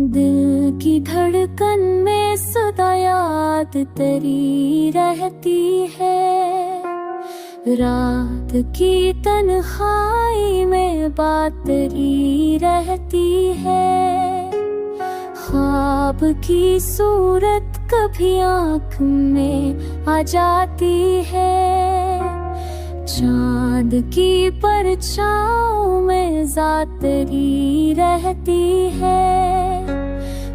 दिल की धड़कन में सदा याद तेरी रहती है। रात की तन्हाई में बात तेरी रहती है। ख्वाब की सूरत कभी आँख में आ जाती है। चाँद की परछाओं में ज़ात तेरी रहती है।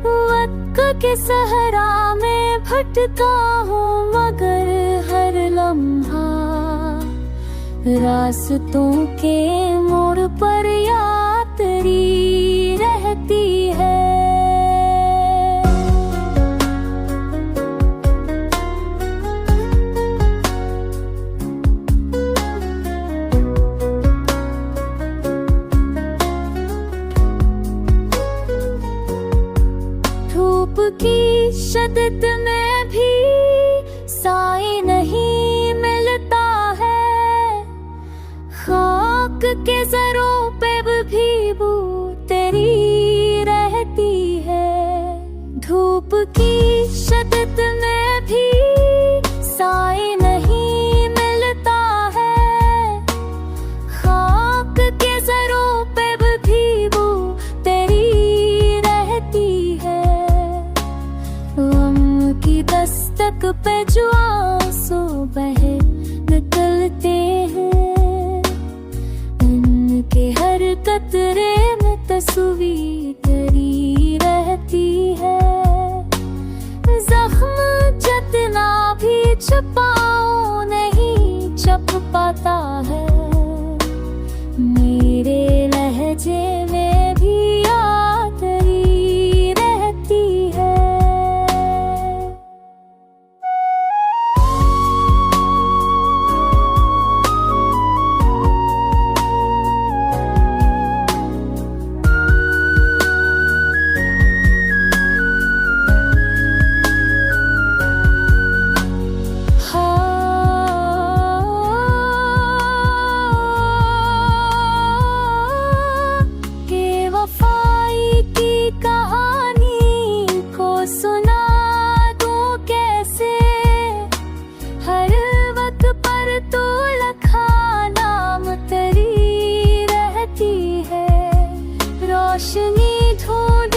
वक्त के सहरा में भटका हूँ मगर हर लम्हा रास्तों के मोड़ पर याद तेरी रहती है। धूप की शिद्दत में भी साए नहीं मिलता है। खाक के जरों पे भी बू तेरी रहती है। धूप की शिद्दत में भी साए नहीं मिलता है। खाक के जरों पे भी बू तेरी रहती है। की दस्तक पे जो आंसू बहे निकलते हैं। इनके हर कतरे में तस्वीर तेरी रहती है। जख्म जितना भी छुपाओ नहीं छुप पाता है। मेरे लहजे में भी याद तेरी रहती है। रोशनी ढूंढ